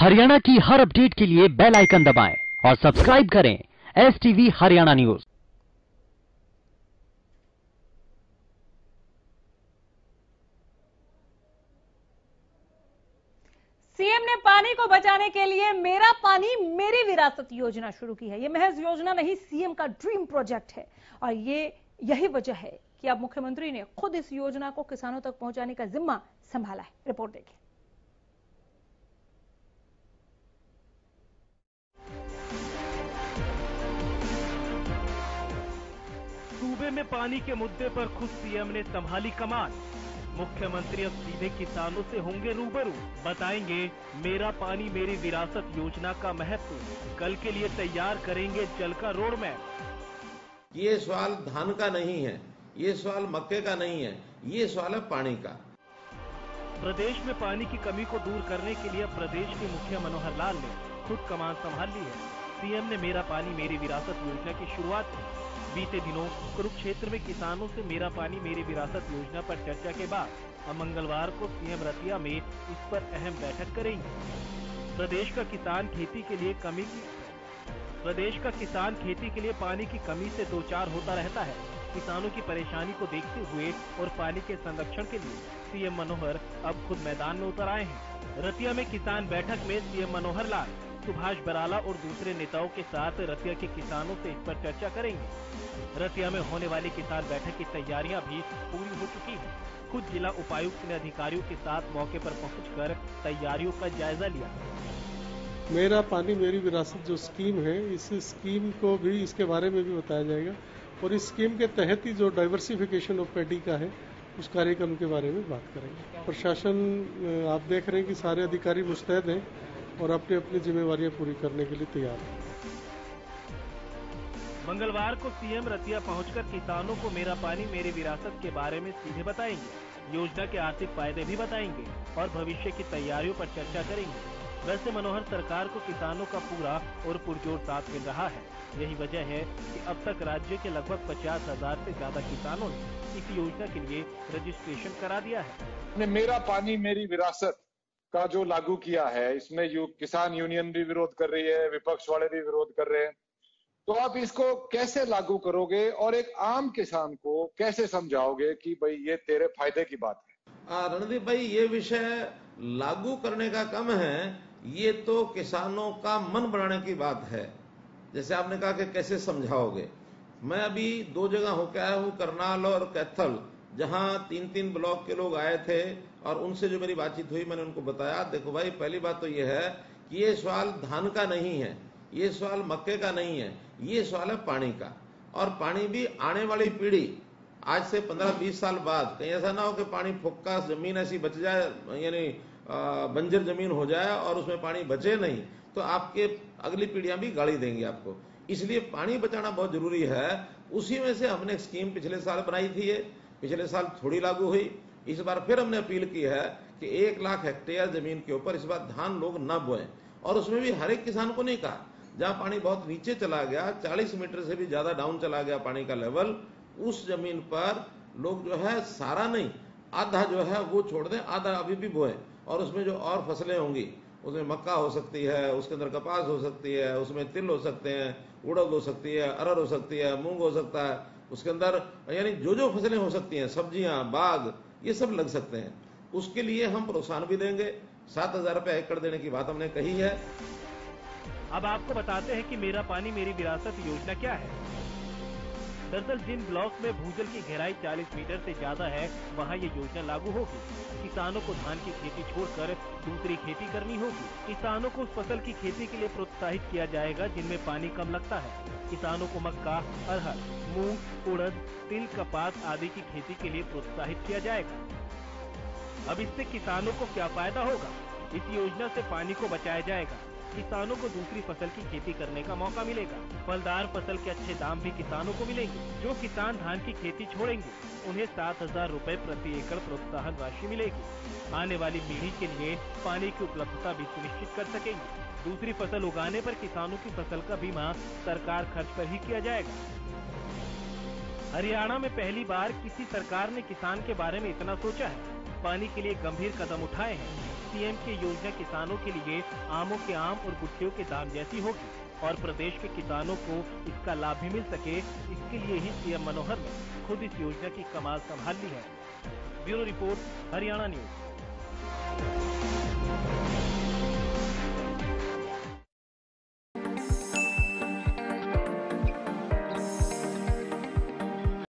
हरियाणा की हर अपडेट के लिए बेल आइकन दबाएं और सब्सक्राइब करें STV हरियाणा न्यूज। सीएम ने पानी को बचाने के लिए मेरा पानी मेरी विरासत योजना शुरू की है। ये महज योजना नहीं, सीएम का ड्रीम प्रोजेक्ट है और यही वजह है कि अब मुख्यमंत्री ने खुद इस योजना को किसानों तक पहुंचाने का जिम्मा संभाला है। रिपोर्ट देखिए। सूबे में पानी के मुद्दे पर खुद सीएम ने संभाली कमान। मुख्यमंत्री अब सीधे किसानों से होंगे रूबरू, बताएंगे मेरा पानी मेरी विरासत योजना का महत्व, कल के लिए तैयार करेंगे जल का रोड मैप। ये सवाल धान का नहीं है, ये सवाल मक्के का नहीं है, ये सवाल है पानी का। प्रदेश में पानी की कमी को दूर करने के लिए प्रदेश के मुखिया मनोहर लाल ने खुद कमान संभाल ली है। सीएम ने मेरा पानी मेरी विरासत योजना की शुरुआत की। बीते दिनों कुरुक्षेत्र में किसानों से मेरा पानी मेरी विरासत योजना पर चर्चा के बाद अब मंगलवार को सीएम रतिया में इस पर अहम बैठक करेंगे। प्रदेश का किसान खेती के लिए पानी की कमी से दो चार होता रहता है। किसानों की परेशानी को देखते हुए और पानी के संरक्षण के लिए सीएम मनोहर अब खुद मैदान में उतर आए हैं। रतिया में किसान बैठक में सीएम मनोहर लाल, सुभाष बराला और दूसरे नेताओं के साथ रतिया के किसानों से इस पर चर्चा करेंगे। रतिया में होने वाली किसान बैठक की तैयारियां भी पूरी हो चुकी हैं। खुद जिला उपायुक्त ने अधिकारियों के साथ मौके पर पहुंचकर तैयारियों का जायजा लिया। मेरा पानी मेरी विरासत जो स्कीम है, इस स्कीम को भी, इसके बारे में भी बताया जाएगा और इस स्कीम के तहत ही जो डाइवर्सिफिकेशन ऑफ पैडी का है उस कार्यक्रम के बारे में बात करेंगे। प्रशासन, आप देख रहे हैं कि सारे अधिकारी मुस्तैद हैं और अपनी अपनी जिम्मेवारियां पूरी करने के लिए तैयार हैं। मंगलवार को सीएम रतिया पहुंचकर किसानों को मेरा पानी मेरी विरासत के बारे में सीधे बताएंगे, योजना के आर्थिक फायदे भी बताएंगे और भविष्य की तैयारियों पर चर्चा करेंगे। वैसे मनोहर सरकार को किसानों का पूरा और पुरजोर साथ मिल रहा है। यही वजह है कि अब तक राज्य के लगभग 50,000 से ज्यादा किसानों ने इस योजना के लिए रजिस्ट्रेशन करा दिया है। मेरा पानी मेरी विरासत का जो लागू किया है, इसमें किसान यूनियन भी विरोध कर रही है, विपक्ष वाले भी विरोध कर रहे हैं। तो आप इसको कैसे लागू करोगे और एक आम किसान को कैसे समझाओगे कि भाई ये तेरे फायदे की बात है? रणदीप भाई, ये विषय लागू करने का कम है, ये तो किसानों का मन बनाने की बात है। जैसे आपने कहा कि कैसे समझाओगे, मैं अभी 2 जगह होकर आया हूँ, करनाल और कैथल, जहां 3-3 ब्लॉक के लोग आए थे और उनसे जो मेरी बातचीत हुई, मैंने उनको बताया, देखो भाई, पहली बात तो ये है कि ये सवाल धान का नहीं है, ये सवाल मक्के का नहीं है, ये सवाल है पानी का। और पानी भी आने वाली पीढ़ी, आज से 15-20 साल बाद कहीं ऐसा ना हो कि पानी फुक्का जमीन ऐसी बच जाए, यानी बंजर जमीन हो जाए और उसमें पानी बचे नहीं, तो आपके अगली पीढ़ियां भी गाली देंगी आपको। इसलिए पानी बचाना बहुत जरूरी है। उसी में से हमने एक स्कीम पिछले साल बनाई थी, पिछले साल थोड़ी लागू हुई, इस बार फिर हमने अपील की है कि 1 लाख हेक्टेयर जमीन के ऊपर इस बार धान लोग न बोएं। और उसमें भी हर एक किसान को नहीं कहा, जहां पानी बहुत नीचे चला गया, 40 मीटर से भी ज्यादा डाउन चला गया पानी का लेवल, उस जमीन पर लोग जो है सारा नहीं, आधा जो है वो छोड़ दें, आधा अभी भी बोए। और उसमें जो और फसलें होंगी, उसमें मक्का हो सकती है, उसके अंदर कपास हो सकती है, उसमें तिल हो सकते हैं, उड़द हो सकती है, अरहर हो सकती है, मूंग हो सकता है, उसके अंदर यानी जो फसलें हो सकती हैं, सब्जियां, बाग, ये सब लग सकते हैं। उसके लिए हम प्रोत्साहन भी देंगे। 7,000 रुपए एकड़ देने की बात हमने कही है। अब आपको बताते हैं कि मेरा पानी मेरी विरासत योजना क्या है। दरअसल जिन ब्लॉक में भूजल की गहराई 40 मीटर से ज्यादा है, वहां ये योजना लागू होगी। किसानों को धान की खेती छोड़कर दूसरी खेती करनी होगी। किसानों को उस फसल की खेती के लिए प्रोत्साहित किया जाएगा जिनमें पानी कम लगता है। किसानों को मक्का, अरहर, मूंग, उड़द, तिल, कपास आदि की खेती के लिए प्रोत्साहित किया जाएगा। अब इससे किसानों को क्या फायदा होगा? इस योजना से पानी को बचाया जाएगा, किसानों को दूसरी फसल की खेती करने का मौका मिलेगा, फलदार फसल के अच्छे दाम भी किसानों को मिलेंगे। जो किसान धान की खेती छोड़ेंगे, उन्हें 7,000 रुपए प्रति एकड़ प्रोत्साहन राशि मिलेगी। आने वाली पीढ़ी के लिए पानी की उपलब्धता भी सुनिश्चित कर सकेंगे। दूसरी फसल उगाने पर किसानों की फसल का बीमा सरकार खर्च कर ही किया जाएगा। हरियाणा में पहली बार किसी सरकार ने किसान के बारे में इतना सोचा है। पानी के लिए गंभीर कदम उठाए हैं। सीएम की योजना किसानों के लिए आमों के आम और गुठलियों के दाम जैसी होगी और प्रदेश के किसानों को इसका लाभ भी मिल सके, इसके लिए ही सीएम मनोहर ने खुद इस योजना की कमाल संभाल ली है। Bureau report, Haryana news.